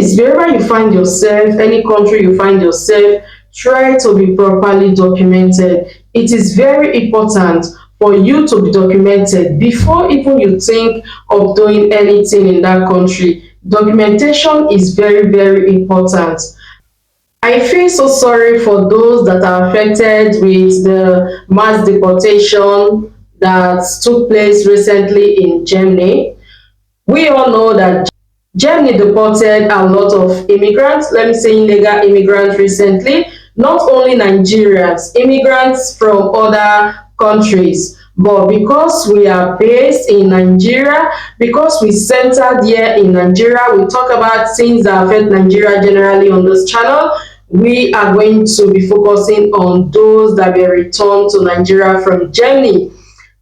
Please, wherever you find yourself, any country you find yourself, try to be properly documented. It is very important for you to be documented before even you think of doing anything in that country. Documentation is very, very important. I feel so sorry for those that are affected with the mass deportation that took place recently in Germany. We all know that Germany deported a lot of immigrants, let me say illegal immigrants recently, not only Nigerians, immigrants from other countries. But because we are based in Nigeria, because we centered here in Nigeria, we talk about things that affect Nigeria generally on this channel. We are going to be focusing on those that were returned to Nigeria from Germany.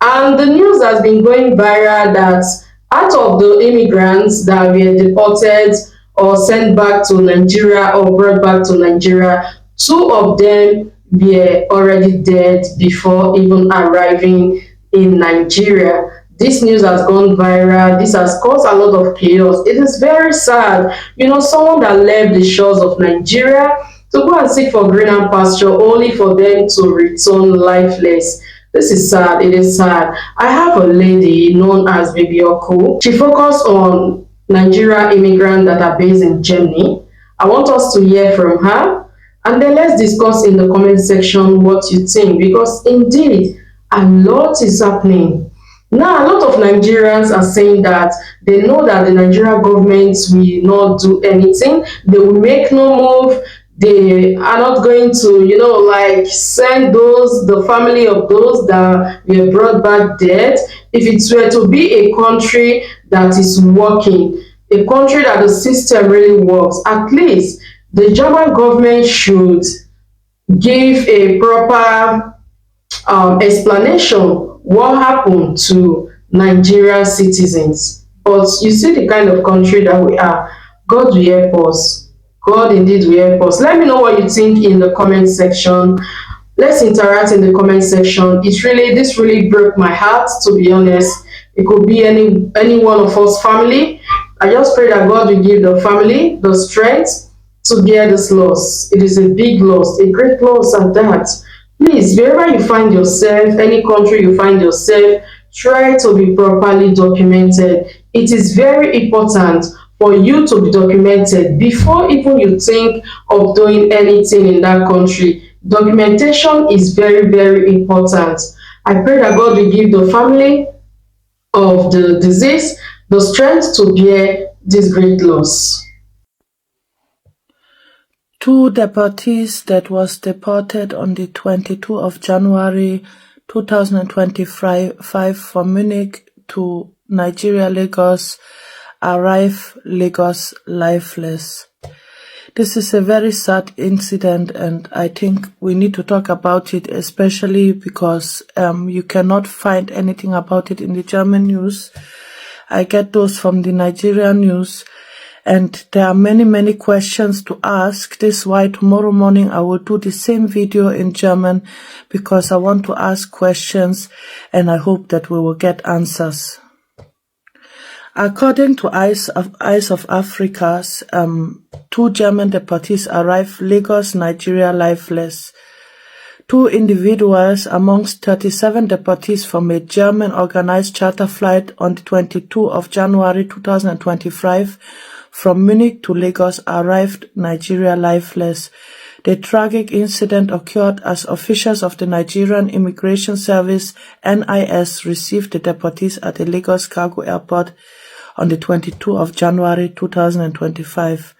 And the news has been going viral that out of the immigrants that were deported or sent back to Nigeria or brought back to Nigeria, 2 of them were already dead before even arriving in Nigeria. This news has gone viral. This has caused a lot of chaos. It is very sad. You know, someone that left the shores of Nigeria to go and seek for greener pasture only for them to return lifeless. This is sad. It is sad. I have a lady known as B0D虜. She focuses on Nigeria immigrants that are based in Germany. I want us to hear from her, and then let's discuss in the comment section what you think, because indeed a lot is happening. Now, a lot of Nigerians are saying that they know that the Nigerian government will not do anything. They will make no move. They are not going to, like send the family of those that were brought back dead. If it were to be a country that is working, a country that the system really works, at least the German government should give a proper explanation what happened to Nigerian citizens. But you see the kind of country that we are. God will help us. God indeed will help us. Let me know what you think in the comment section. Let's interact in the comment section. This really broke my heart, to be honest. It could be any one of us family. I just pray that God will give the family the strength to bear this loss. It is a big loss, a great loss at that. Please, wherever you find yourself, any country you find yourself, try to be properly documented. It is very important for you to be documented before even you think of doing anything in that country. Documentation is very, very important. I pray that God will give the family of the deceased the strength to bear this great loss. 2 deportees that was deported on the 22 of January 2025 from Munich to Nigeria, Lagos, arrive Lagos lifeless. This is a very sad incident, and I think we need to talk about it, especially because you cannot find anything about it in the German news. I get those from the Nigerian news, and there are many questions to ask. This is why tomorrow morning I will do the same video in German, because I want to ask questions and I hope that we will get answers. According to Eyes of Africa, 2 German deportees arrived Lagos, Nigeria lifeless. 2 individuals amongst 37 deportees from a German organized charter flight on the 22 of January 2025 from Munich to Lagos arrived Nigeria lifeless. The tragic incident occurred as officials of the Nigerian Immigration Service (NIS) received the deportees at the Lagos Cargo Airport on the 22 of January 2025.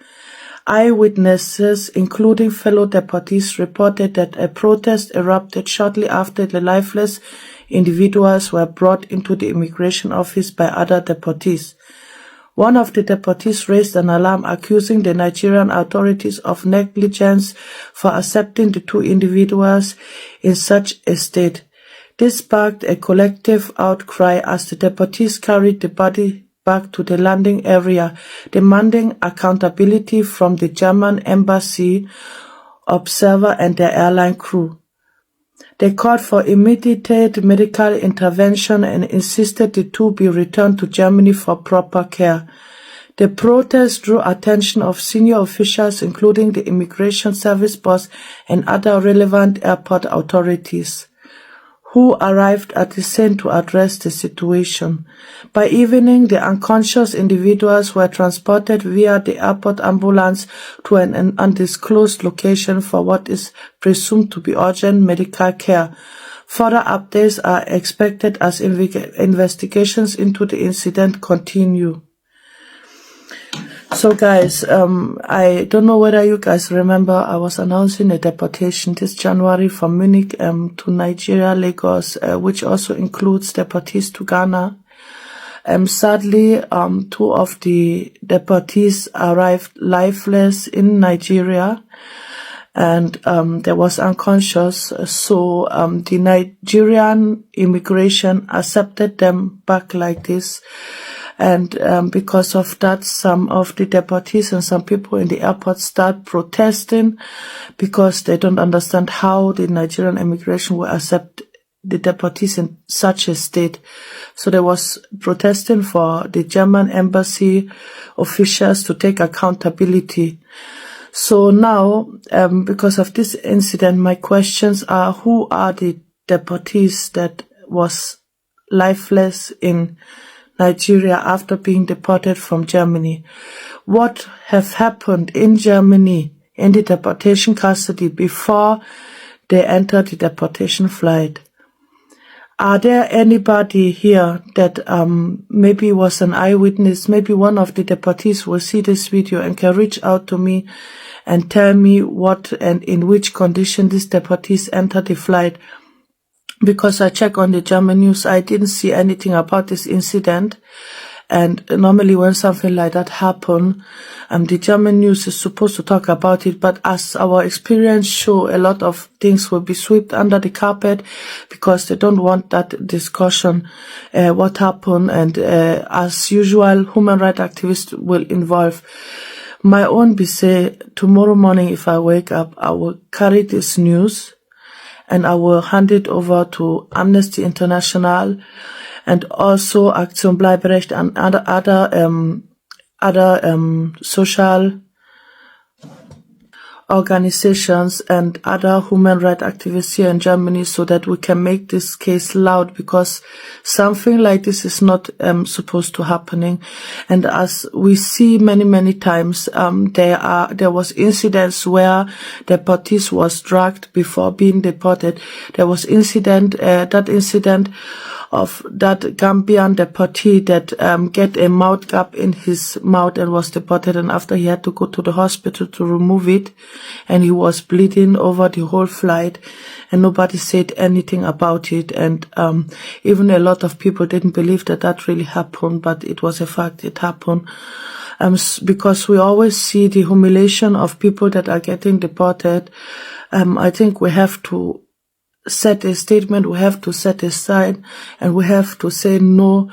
Eyewitnesses, including fellow deportees, reported that a protest erupted shortly after the lifeless individuals were brought into the immigration office by other deportees. One of the deportees raised an alarm accusing the Nigerian authorities of negligence for accepting the 2 individuals in such a state. This sparked a collective outcry as the deportees carried the body back to the landing area, demanding accountability from the German embassy, observer, and their airline crew. They called for immediate medical intervention and insisted the 2 be returned to Germany for proper care. The protest drew attention of senior officials, including the immigration service boss and other relevant airport authorities, who arrived at the scene to address the situation. By evening, the unconscious individuals were transported via the airport ambulance to an undisclosed location for what is presumed to be urgent medical care. Further updates are expected as investigations into the incident continue. So guys, I don't know whether you guys remember, I was announcing a deportation this January from Munich to Nigeria, Lagos, which also includes deportees to Ghana. Sadly, 2 of the deportees arrived lifeless in Nigeria, and they was unconscious. So the Nigerian immigration accepted them back like this. And because of that, some of the deportees and some people in the airport start protesting because they don't understand how the Nigerian immigration will accept the deportees in such a state. So there was protesting for the German embassy officials to take accountability. So now, because of this incident, my questions are, who are the deportees that was lifeless in Nigeria after being deported from Germany? What have happened in Germany in the deportation custody before they entered the deportation flight? Are there anybody here that maybe was an eyewitness? Maybe one of the deportees will see this video and can reach out to me and tell me what and in which condition these deportees entered the flight. Because I checked on the German news, I didn't see anything about this incident. And normally when something like that happen, the German news is supposed to talk about it. But as our experience show, a lot of things will be swept under the carpet because they don't want that discussion, what happened. And as usual, human rights activists will involve. My own be say, tomorrow morning if I wake up, I will carry this news and I will hand it over to Amnesty International and also Aktion Bleiberecht and other social organizations and other human rights activists here in Germany, so that we can make this case loud, because something like this is not supposed to happening. And as we see many times, there was incidents where deportees was dragged before being deported. There was that incident of that Gambian deportee that get a mouth gap in his mouth and was deported, and after he had to go to the hospital to remove it, and he was bleeding over the whole flight, and nobody said anything about it. And even a lot of people didn't believe that really happened, but it was a fact, it happened. Because we always see the humiliation of people that are getting deported. I think we have to set a statement, we have to set a sign, and we have to say no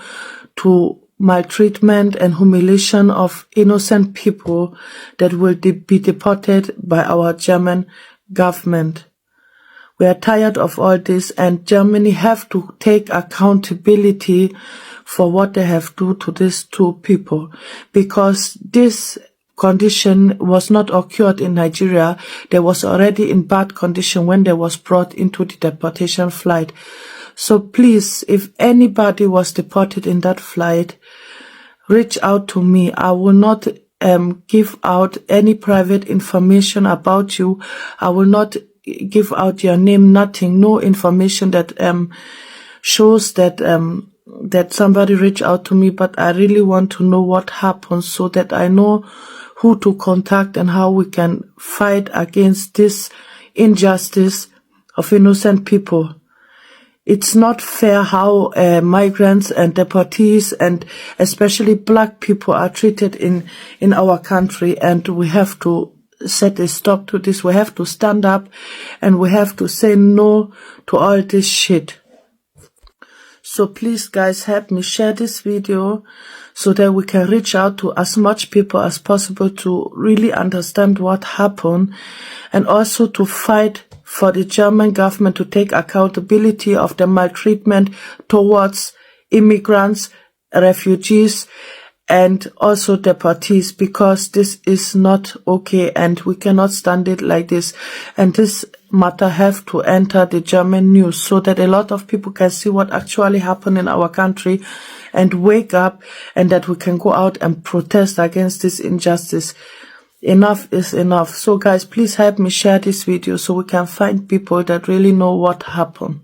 to maltreatment and humiliation of innocent people that will be deported by our German government. We are tired of all this, and Germany have to take accountability for what they have done to these 2 people, because this condition was not occurred in Nigeria. They was already in bad condition when they was brought into the deportation flight. So please, if anybody was deported in that flight, reach out to me. I will not give out any private information about you. I will not give out your name, nothing, no information that shows that that somebody reached out to me. But I really want to know what happened, so that I know who to contact and how we can fight against this injustice of innocent people. It's not fair how migrants and deportees and especially black people are treated in our country, and we have to set a stop to this. We have to stand up and we have to say no to all this shit. So please guys, help me share this video so that we can reach out to as much people as possible to really understand what happened, and also to fight for the German government to take accountability of the maltreatment towards immigrants, refugees, and also deportees, because this is not okay and we cannot stand it like this. And this matter have to enter the German news so that a lot of people can see what actually happened in our country and wake up, and that we can go out and protest against this injustice. Enough is enough. So guys, please help me share this video so we can find people that really know what happened.